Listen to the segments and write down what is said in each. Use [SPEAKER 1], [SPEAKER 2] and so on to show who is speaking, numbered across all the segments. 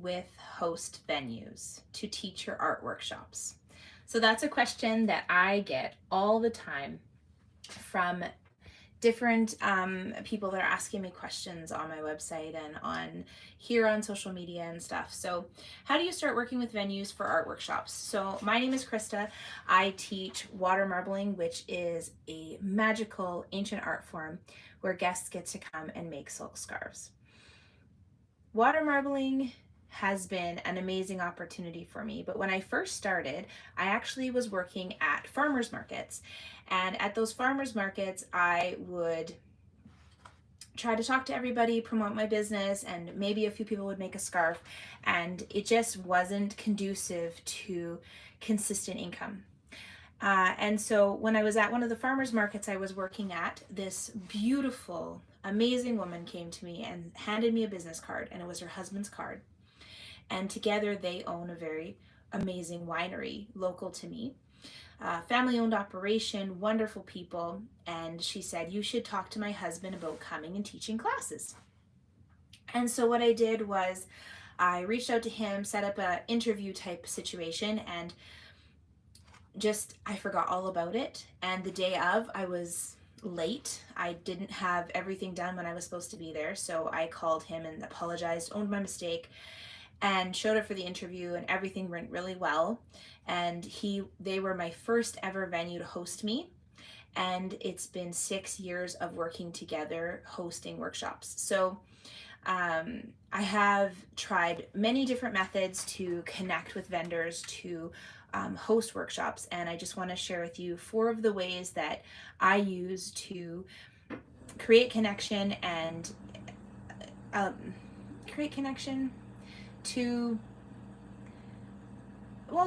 [SPEAKER 1] with host venues to teach your art workshops? So that's a question that I get all the time from different people that are asking me questions on my website and on here on social media and stuff. So how do you start working with venues for art workshops? So my name is Krista. I teach water marbling, which is a magical ancient art form where guests get to come and make silk scarves. Water marbling has been an amazing opportunity for me, but when I first started, I actually was working at farmers markets, and at those farmers markets I would try to talk to everybody, promote my business, and maybe a few people would make a scarf, and it just wasn't conducive to consistent income. And so when I was at one of the farmers markets I was working at, this beautiful, amazing woman came to me and handed me a business card, and it was her husband's card. And together they own a very amazing winery local to me. Family owned operation, wonderful people. And she said, you should talk to my husband about coming and teaching classes. And so what I did was I reached out to him, set up an interview type situation, and I forgot all about it. And the day of, I was late. I didn't have everything done when I was supposed to be there. So I called him and apologized, owned my mistake, and showed up for the interview, and everything went really well. And they were my first ever venue to host me. And it's been 6 years of working together, hosting workshops. So I have tried many different methods to connect with vendors, to host workshops, and I just want to share with you 4 of the ways that I use to create connection and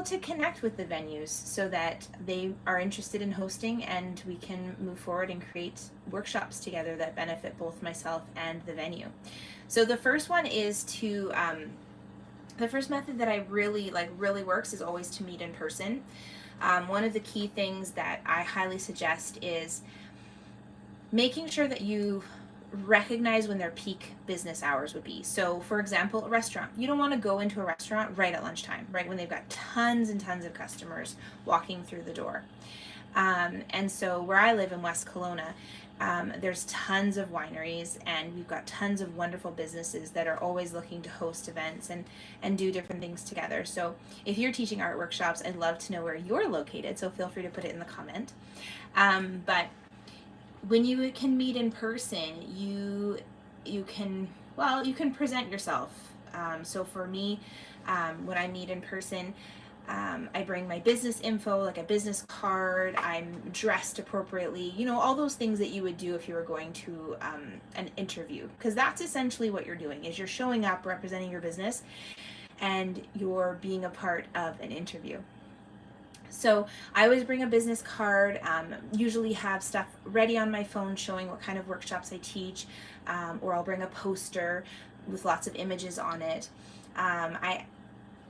[SPEAKER 1] to connect with the venues so that they are interested in hosting, and we can move forward and create workshops together that benefit both myself and the venue. So the first one is the first method that I really works is always to meet in person. One of the key things that I highly suggest is making sure that you recognize when their peak business hours would be. So for example, a restaurant, you don't want to go into a restaurant right at lunchtime, right when they've got tons and tons of customers walking through the door. And so where I live in West Kelowna, there's tons of wineries, and we've got tons of wonderful businesses that are always looking to host events and do different things together. So if you're teaching art workshops, I'd love to know where you're located, so feel free to put it in the comment. But when you can meet in person, you can present yourself. So for me, when I meet in person, I bring my business info, like a business card. I'm dressed appropriately, all those things that you would do if you were going to an interview, because that's essentially what you're doing, is you're showing up representing your business and you're being a part of an interview. So I always bring a business card, usually have stuff ready on my phone showing what kind of workshops I teach, or I'll bring a poster with lots of images on it.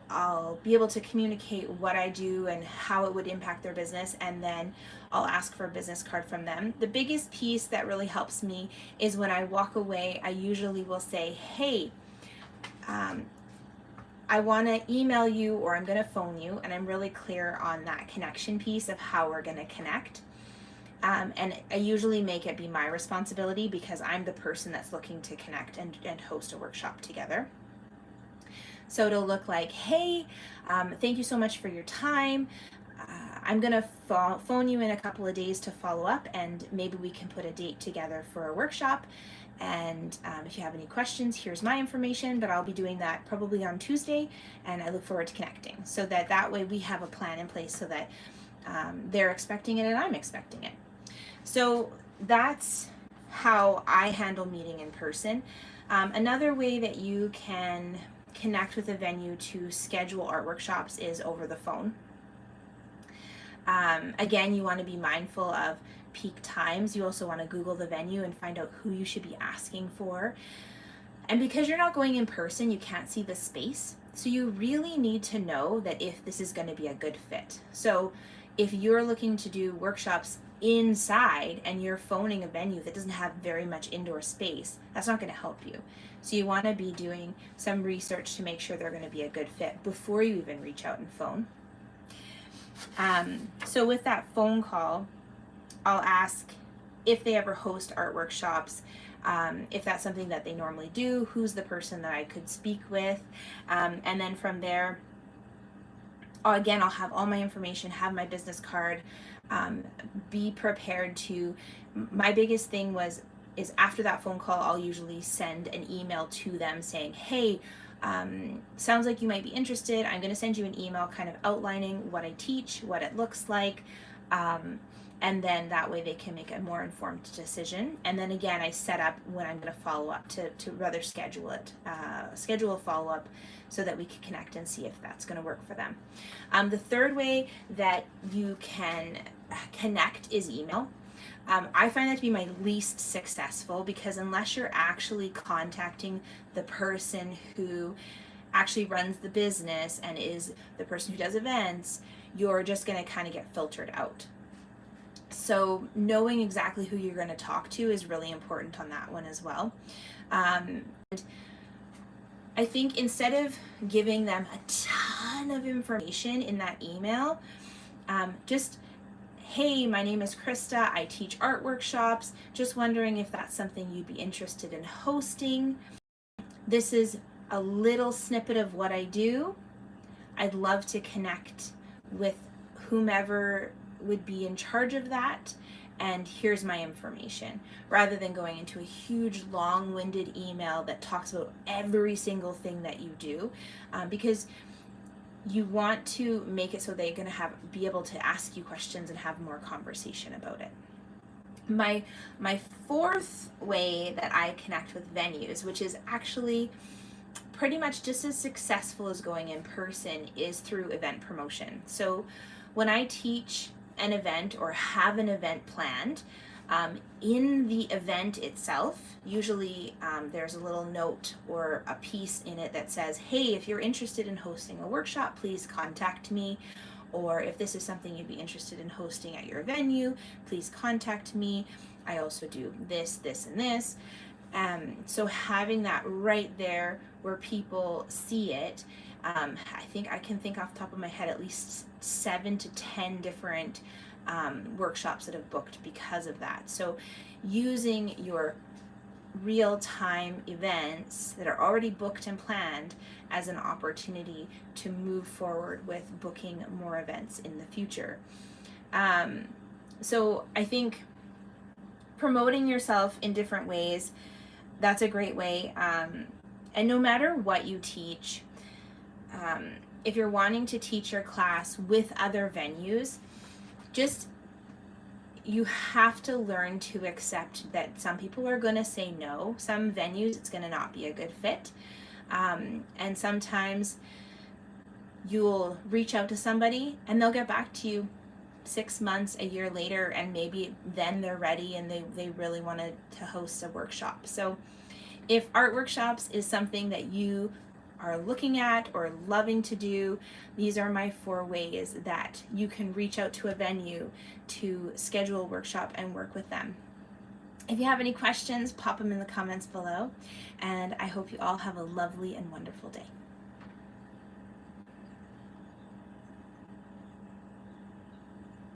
[SPEAKER 1] I'll be able to communicate what I do and how it would impact their business, and then I'll ask for a business card from them. The biggest piece that really helps me is when I walk away, I usually will say, hey, I want to email you, or I'm going to phone you, and I'm really clear on that connection piece of how we're going to connect. And I usually make it be my responsibility, because I'm the person that's looking to connect and host a workshop together. So it'll look like, hey, thank you so much for your time. I'm going to phone you in a couple of days to follow up, and maybe we can put a date together for a workshop. And if you have any questions, here's my information, but I'll be doing that probably on Tuesday, and I look forward to connecting, so that way we have a plan in place, so that they're expecting it and I'm expecting it. So that's how I handle meeting in person. Another way that you can connect with a venue to schedule art workshops is over the phone. Again, you want to be mindful of peak times. You also want to Google the venue and find out who you should be asking for. And because you're not going in person, you can't see the space. So you really need to know that if this is going to be a good fit. So if you're looking to do workshops inside and you're phoning a venue that doesn't have very much indoor space, that's not going to help you. So you want to be doing some research to make sure they're going to be a good fit before you even reach out and phone. So with that phone call, I'll ask if they ever host art workshops, if that's something that they normally do, who's the person that I could speak with, and then from there, again, I'll have all my information, have my business card, be prepared to, my biggest thing is after that phone call, I'll usually send an email to them saying, hey, sounds like you might be interested. I'm going to send you an email kind of outlining what I teach, what it looks like, and then that way they can make a more informed decision. And then again, I set up when I'm going to follow up to rather schedule a follow-up so that we can connect and see if that's going to work for them. The third way that you can connect is email. I find that to be my least successful, because unless you're actually contacting the person who actually runs the business and is the person who does events, you're just going to kind of get filtered out. So knowing exactly who you're going to talk to is really important on that one as well. And I think instead of giving them a ton of information in that email, just, hey, my name is Krista, I teach art workshops, just wondering if that's something you'd be interested in hosting. This is a little snippet of what I do. I'd love to connect with whomever would be in charge of that, and here's my information, rather than going into a huge long-winded email that talks about every single thing that you do, because you want to make it so they're going to be able to ask you questions and have more conversation about it. My fourth way that I connect with venues, which is actually pretty much just as successful as going in person, is through event promotion. So when I teach an event or have an event planned, in the event itself, usually there's a little note or a piece in it that says, hey, if you're interested in hosting a workshop, please contact me. Or if this is something you'd be interested in hosting at your venue, please contact me. I also do this, this, and this. So having that right there where people see it, I think I can think off the top of my head at least 7 to 10 different workshops that have booked because of that. So using your real-time events that are already booked and planned as an opportunity to move forward with booking more events in the future. So I think promoting yourself in different ways, that's a great way. And no matter what you teach, if you're wanting to teach your class with other venues, you have to learn to accept that some people are going to say no. Some venues, it's going to not be a good fit. And sometimes you'll reach out to somebody and they'll get back to you 6 months, a year later, and maybe then they're ready and they really wanted to host a workshop. So if art workshops is something that you are looking at or loving to do, these are my 4 ways that you can reach out to a venue to schedule a workshop and work with them. If you have any questions, pop them in the comments below, and I hope you all have a lovely and wonderful day.